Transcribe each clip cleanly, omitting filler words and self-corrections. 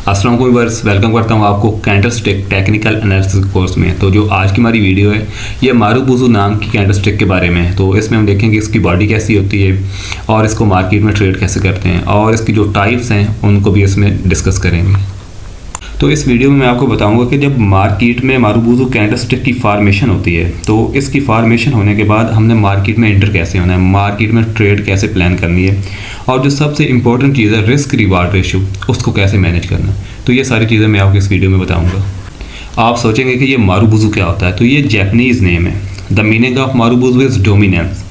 अस्सलाम वालेकुम viewers, welcome करता हूँ आपको कैंडलस्टिक टेक्निकल एनालिसिस कोर्स में। तो जो आज की हमारी वीडियो है ये मारुबुजू नाम की कैंडलस्टिक के बारे में है। तो इसमें हम देखेंगे इसकी बॉडी कैसी होती है और इसको मार्केट में ट्रेड कैसे करते हैं और इसकी जो टाइप्स हैं उनको भी इसमें डिस्कस करेंगे। तो इस वीडियो में मैं आपको बताऊंगा कि जब मार्केट में मारुबुजू कैंडलस्टिक की फार्मेशन होती है तो इसकी फार्मेशन होने के बाद हमने मार्केट में एंटर कैसे होना है, मार्केट में ट्रेड कैसे प्लान करनी है और जो सबसे इंपॉर्टेंट चीज़ है रिस्क रिवार्ड रेशियो, उसको कैसे मैनेज करना है। तो ये सारी चीज़ें मैं आपको इस वीडियो में बताऊँगा। आप सोचेंगे कि ये मारुबुजू क्या होता है, तो ये जैपनीज़ नेम है। The meaning of marubozu is dominance.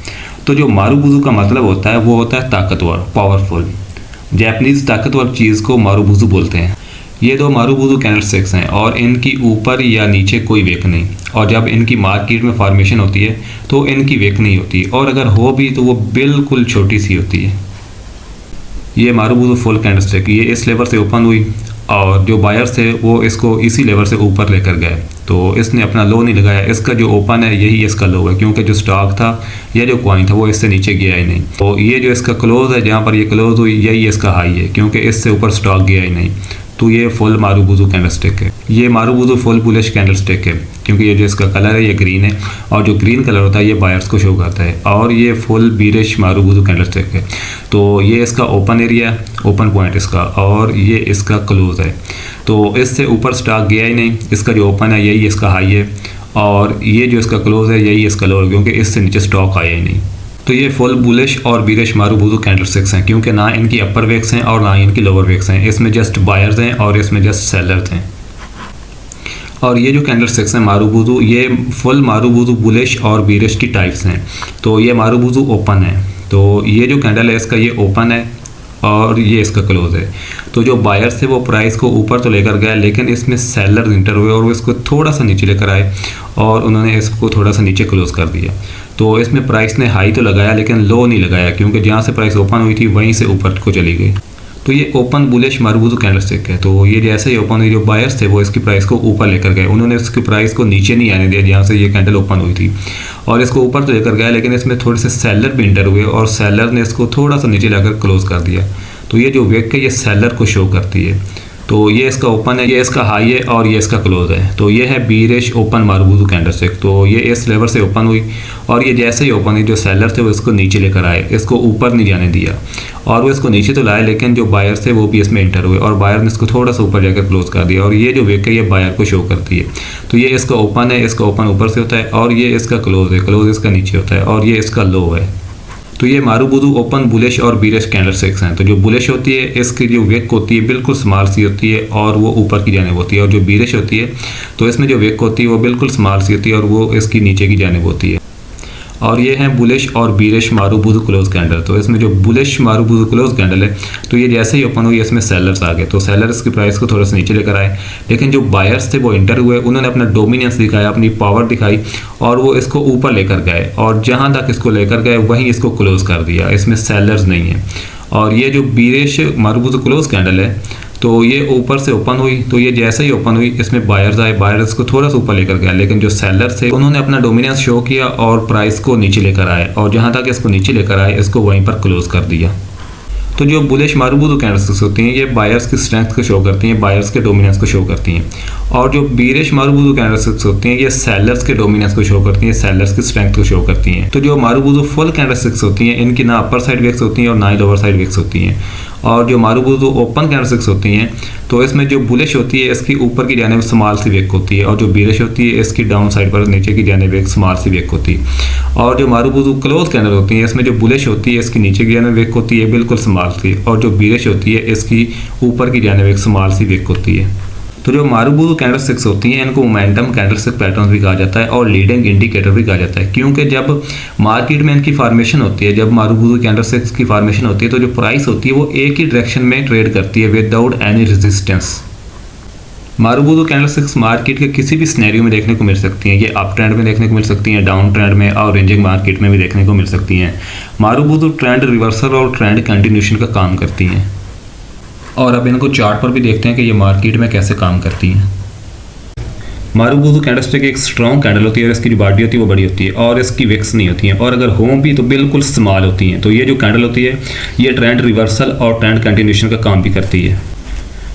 तो जो मारुबुजू का मतलब होता है वो होता है ताकतवर, पावरफुल। जैपनीज़ ताकतवर चीज़ को मारुबुजू बोलते हैं। ये दो मारुबुजू कैंडलस्टिक्स हैं और इनकी ऊपर या नीचे कोई विक नहीं, और जब इनकी मार्केट में फॉर्मेशन होती है तो इनकी विक नहीं होती, और अगर हो भी तो वो बिल्कुल छोटी सी होती है। ये मारुबुजू फुल कैंडलस्टिक ये इस लेवल से ओपन हुई और जो बायर्स थे वो इसको इसी लेवल से ऊपर लेकर गए, तो इसने अपना लो नहीं लगाया। इसका जो ओपन है यही इसका लो है, क्योंकि जो स्टॉक था या जो कॉइन था वो इससे नीचे गया ही नहीं। तो ये जो इसका क्लोज है, जहाँ पर ये क्लोज हुई, यही इसका हाई है, क्योंकि इससे ऊपर स्टॉक गया ही नहीं। तो ये फुल मारुबुजू कैंडलस्टिक है। ये मारुबुजू फुल बुलिश कैंडलस्टिक है, क्योंकि ये जो इसका कलर है ये ग्रीन है, और जो ग्रीन कलर होता है ये बायर्स को शो करता है। और ये फुल बीरिश मारुबुजू कैंडलस्टिक है। तो ये इसका ओपन एरिया है, ओपन पॉइंट इसका, और ये इसका क्लोज है। तो इससे ऊपर स्टॉक गया ही नहीं। इसका जो ओपन है यही इसका हाई है, और ये जो इसका क्लोज है यही इसका लो है, क्योंकि इससे नीचे स्टॉक आया ही नहीं। तो ये फुल बुलिश और बीरिश मारुबुजू कैंडलस्टिक्स हैं, क्योंकि ना इनकी अपर वेक्स हैं और ना ही इनकी लोअर वेक्स हैं। इसमें जस्ट बायर्स हैं और इसमें जस्ट सेलर्स हैं। और ये जो कैंडलस्टिक्स हैं मारुबुजू, ये फुल मारुबुजू बुलिश और बीरिश की टाइप्स हैं। तो ये मारुबुजू ओपन है, तो ये जो कैंडल है इसका ये ओपन है और ये इसका क्लोज है। तो जो बायर्स थे वो प्राइस को ऊपर तो लेकर गए, लेकिन इसमें सेलर इंटर हुए और वो इसको थोड़ा सा नीचे लेकर आए और उन्होंने इसको थोड़ा सा नीचे क्लोज कर दिया। तो इसमें प्राइस ने हाई तो लगाया लेकिन लो नहीं लगाया, क्योंकि जहाँ से प्राइस ओपन हुई थी वहीं से ऊपर को चली गई। तो ये ओपन बुलिश मारुबुजू कैंडलस्टिक है। तो ये जैसे ही ओपन हुई, जो बायर्स थे वो इसकी प्राइस को ऊपर लेकर गए, उन्होंने इसकी प्राइस को नीचे नहीं आने दिया जहाँ से ये कैंडल ओपन हुई थी, और इसको ऊपर तो लेकर गए, लेकिन इसमें थोड़े से सेलर भी इंटर हुए और सेलर ने इसको थोड़ा सा नीचे लाकर क्लोज कर दिया। तो ये जो विक है ये सेलर को शो करती है। तो ये इसका ओपन है, ये इसका हाई है और ये इसका क्लोज है। तो ये है बीरिश ओपन मारुबुजू कैंडलस्टिक। तो ये इस लेवल से ओपन हुई और ये जैसे ही ओपन हुई जो सेलर थे वो इसको नीचे लेकर आए, इसको ऊपर नहीं जाने दिया, और वो इसको नीचे तो लाए, लेकिन जो बायर थे वो भी इसमें इंटर हुए और बायर ने इसको थोड़ा सा ऊपर जाकर क्लोज कर दिया। और ये जो विक है ये बायर को शो करती है। तो ये इसका ओपन है, इसका ओपन ऊपर से होता है, और ये इसका क्लोज है, क्लोज इसका नीचे होता है, और ये इसका लो है। तो ये मारुबुजू ओपन बुलिश और बीरिश कैंडलस्टिक्स हैं। तो जो बुलिश होती है इसकी जो विक होती है बिल्कुल स्मॉल सी होती है और वो ऊपर की जानिब होती है, और जो बीरिश होती है तो इसमें जो विक होती है वो बिल्कुल स्मॉल सी होती है और वो इसकी नीचे की जानिब होती है। और ये है बुलिश और बीरिश मारुबुजू क्लोज कैंडल। तो इसमें जो बुलिश मारुबुजू क्लोज कैंडल है तो ये जैसे ही ओपन हुई इसमें सेलर्स आ गए, तो सेलर्स की प्राइस को थोड़ा सा नीचे लेकर आए, लेकिन जो बायर्स थे वो इंटर हुए, उन्होंने अपना डोमिनेंस दिखाया, अपनी पावर दिखाई, और वो इसको ऊपर लेकर गए, और जहाँ तक इसको लेकर गए वहीं इसको क्लोज कर दिया। इसमें सेलर्स नहीं है। और ये जो बीरिश मारुबुजू क्लोज कैंडल है तो ये ऊपर से ओपन हुई, तो ये जैसे ही ओपन हुई इसमें बायर्स आए, बायर्स को थोड़ा सा ऊपर लेकर गया, लेकिन जो सेलर्स थे उन्होंने अपना डोमिनेंस शो किया और प्राइस को नीचे लेकर आए, और जहाँ तक इसको नीचे लेकर आए इसको वहीं पर क्लोज कर दिया। तो जो बुलिश मारुबुजू कैंडलस्टिक्स होती हैं ये बायर्स की स्ट्रेंथ को शो करती हैं, बायर्स के डोमिनेंस को शो करती हैं, और जो बीरिश मारुबुजू कैंडलस्टिक्स होती हैं ये सेलर्स के डोमिनेंस को शो करती हैं, सेलर्स की स्ट्रेंथ को शो करती हैं। तो जो मारुबुजू फुल कैंडलस्टिक्स होती हैं इनकी ना अपर साइड विक्स होती हैं और ना ही लोअर साइड विक्स होती हैं। और जो मारुबुजू ओपन कैंडलस्टिक्स होती हैं तो इसमें जो बुलिश होती है इसकी ऊपर की जानिब स्मॉल सी विक होती है, और जो बीरिश होती है इसकी डाउन साइड पर नीचे की जानिब एक स्मॉल सी विक होती है। और जो मारुबुजू क्लोज कैंडल होती है इसमें जो बुलिश होती है इसकी नीचे की जानिब विक होती है बिल्कुल स्मॉल सी, और जो बीरिश होती है इसकी ऊपर की जानिब एक स्मॉल सी विक होती है। तो जो मारुबुजू कैंडलस्टिक्स होती हैं इनको मोमेंटम कैंडलस्टिक पैटर्न भी कहा जाता है और लीडिंग इंडिकेटर भी कहा जाता है, क्योंकि जब मार्केट में इनकी फॉर्मेशन होती है, जब मारुबुजू कैंडलस्टिक्स की फॉर्मेशन होती है तो जो प्राइस होती है वो एक ही डायरेक्शन में ट्रेड करती है without any resistance. Marubozu candlesticks market के किसी भी सिनेरियो में देखने को मिल सकती हैं। ये अप ट्रेंड में देखने को मिल सकती हैं, डाउन ट्रेंड में और रेंजिंग मार्केट में भी देखने को मिल सकती हैं। मारुबुजू ट्रेंड रिवर्सल और ट्रेंड कंटिन्यूशन का काम करती हैं। और अब इनको चार्ट पर भी देखते हैं कि ये मार्केट में कैसे काम करती हैं। मारुबुजू कैंडलस्टिक एक स्ट्रॉन्ग कैंडल होती है और इसकी जो बॉडी होती है वो बड़ी होती है और इसकी विक्स नहीं होती हैं, और अगर हों भी तो बिल्कुल स्मॉल होती हैं। तो ये जो कैंडल होती है ये ट्रेंड रिवर्सल और ट्रेंड कंटिन्यूशन का काम भी करती है।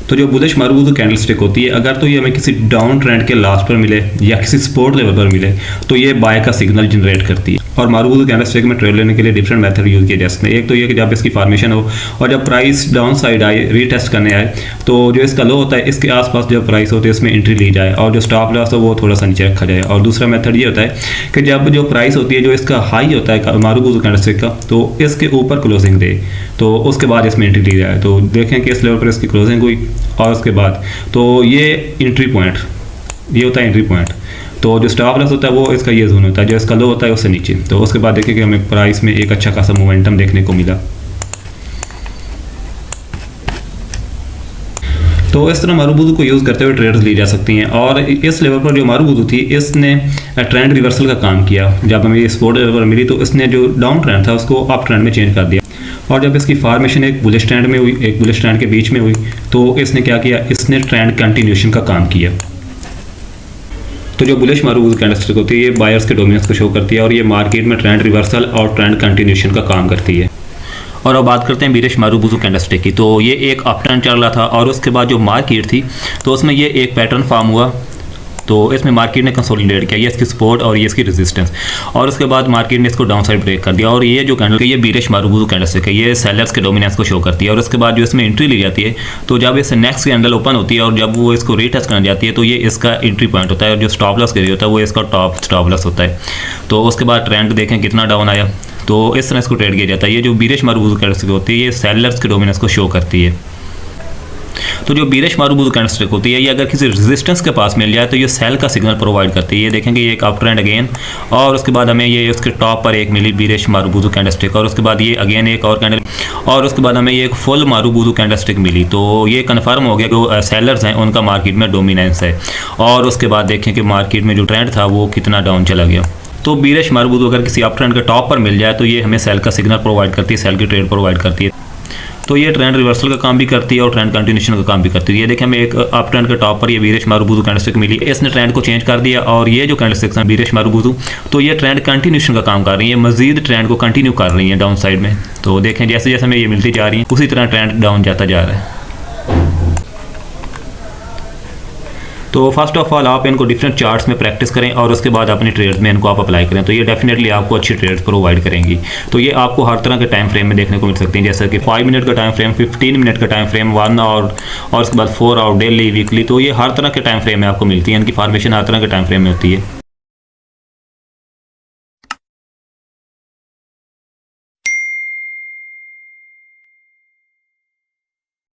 तो जो बुलिश मारुबुजू कैंडलस्टिक होती है, अगर तो ये हमें किसी डाउन ट्रेंड के लास्ट पर मिले या किसी सपोर्ट लेवल पर मिले तो ये बाय का सिग्नल जनरेट करती है। और मारुबुजू कैंडलस्टिक में ट्रेड लेने के लिए डिफरेंट मेथड यूज़ किए जा सकते हैं। एक तो ये कि जब इसकी फॉर्मेशन हो और जब प्राइस डाउन साइड आए, रीटेस्ट करने आए, तो जो इसका लो होता है इसके आसपास जब प्राइस होती है इसमें एंट्री ली जाए और जो स्टॉप लॉस हो वो थोड़ा सा नीचे रखा जाए। और दूसरा मेथड ये होता है कि जब जो प्राइस होती है, जो इसका हाई होता है मारुबुजू कैंडलस्टिक का, तो इसके ऊपर क्लोजिंग दे, तो उसके बाद इसमें एंट्री ली जाए। तो देखें कि इस लेवल पर इसकी क्लोजिंग हुई और उसके बाद तो ये एंट्री पॉइंट, ये होता है एंट्री पॉइंट। तो जो स्टॉप लॉस होता है वो इसका ये जोन होता है, जो इसका लो होता है उससे नीचे। तो उसके बाद देखिए कि हमें प्राइस में एक अच्छा खासा मोमेंटम देखने को मिला। तो इस तरह मारुबुजू को यूज़ करते हुए ट्रेड्स ली जा सकती हैं। और इस लेवल पर जो मारुबुजू थी इसने ट्रेंड रिवर्सल का काम किया। जब हमें ये सपोर्ट लेवल पर मिली तो इसने जो डाउन ट्रेंड था उसको अप ट्रेंड में चेंज कर दिया। और जब इसकी फॉर्मेशन एक बुलिश ट्रेंड में हुई, एक बुलिश ट्रेंड के बीच में हुई, तो इसने क्या किया, इसने ट्रेंड कंटिन्यूशन का काम किया। तो जो बुलिश मारुबुजू कैंडलस्टिक होती है ये बायर्स के डोमिनेंस को शो करती है और ये मार्केट में ट्रेंड रिवर्सल और ट्रेंड कंटिन्यूशन का काम करती है। और अब बात करते हैं बीरिश मारुबुजू कैंडलस्टिक की। तो ये एक अप ट्रेंड चल रहा था और उसके बाद जो मार्केट थी तो उसमें ये एक पैटर्न फॉर्म हुआ। तो इसमें मार्केट ने कंसोलिडेट किया, ये इसकी सपोर्ट और ये इसकी रेजिस्टेंस, और उसके बाद मार्केट ने इसको डाउन साइड ब्रेक कर दिया। और ये जो कैंडल है ये बीरिश मारुबुजू कैंडलस्टिक है, ये सेलर्स के डोमिनेंस को शो करती है। और उसके बाद जो इसमें एंट्री ली जाती है तो जब इस नेक्स्ट कैंडल ओपन होती है और जब वो इसको रीटेस्ट करने जाती है तो ये इसका एंट्री पॉइंट होता है और जो स्टॉप लॉस एरिया होता है वो इसका टॉप स्टॉप लॉस होता है। तो उसके बाद ट्रेंड देखें कितना डाउन आया, तो इस तरह इसको ट्रेड किया जाता है। ये जो बीरिश मारुबुजू कैंडलस्टिक होती है ये सेलर्स के डोमिनेंस को शो करती है। तो जो बीरिश मारुबुजू कैंडलस्टिक होती है ये अगर किसी रेजिस्टेंस के पास मिल जाए तो ये सेल का सिग्नल प्रोवाइड करती है। ये देखेंगे ये एक अप ट्रेंड अगेन, और उसके बाद हमें ये उसके टॉप पर एक मिली बीरिश मारुबुजू कैंडलस्टिक, और उसके बाद ये अगेन एक और कैंडल, और उसके बाद हमें ये एक फुल मारुबुजू कैंडलस्टिक मिली। तो ये कन्फर्म हो गया जो सेलर्स हैं उनका मार्केट में डोमिनेंस है। और उसके बाद देखें कि मार्केट में जो ट्रेंड था वो कितना डाउन चला गया। तो बीरिश मारुबुजू अगर किसी अप ट्रेंड के टॉप पर मिल जाए तो ये हमें सेल का सिग्नल प्रोवाइड करती है, सेल की ट्रेड प्रोवाइड करती है। तो ये ट्रेंड रिवर्सल का काम भी करती है और ट्रेंड कंटिन्यूशन का काम भी करती है। ये देखें हमें एक अप ट्रेंड के टॉप पर ये बीरिश मारुबुजू कैंडलस्टिक मिली, इसने ट्रेंड को चेंज कर दिया। और ये जो कैंडलस्टिक्स हैं बीरिश मारुबुजू तो ये ट्रेंड कंटिन्यूशन का काम कर रही है, मजीद ट्रेंड को कंटिन्यू कर रही है डाउन साइड में। तो देखें जैसे जैसे हमें ये मिलती जा रही है उसी तरह ट्रेंड डाउन जाता जा रहा है। तो फर्स्ट ऑफ ऑल आप इनको डिफरेंट चार्ट्स में प्रैक्टिस करें और उसके बाद अपनी ट्रेड्स में इनको आप अप्लाई करें, तो ये डेफिनेटली आपको अच्छी ट्रेड्स प्रोवाइड करेंगी। तो ये आपको हर तरह के टाइम फ्रेम में देखने को मिल सकती हैं, जैसे कि 5 मिनट का टाइम फ्रेम, 15 मिनट का टाइम फ्रेम, 1 आवर, और उसके बाद 4 आवर, डेली, वीकली। तो ये हर तरह के टाइम फ्रेम में आपको मिलती है, इनकी फॉर्मेशन हर तरह के टाइम फ्रेम में होती है।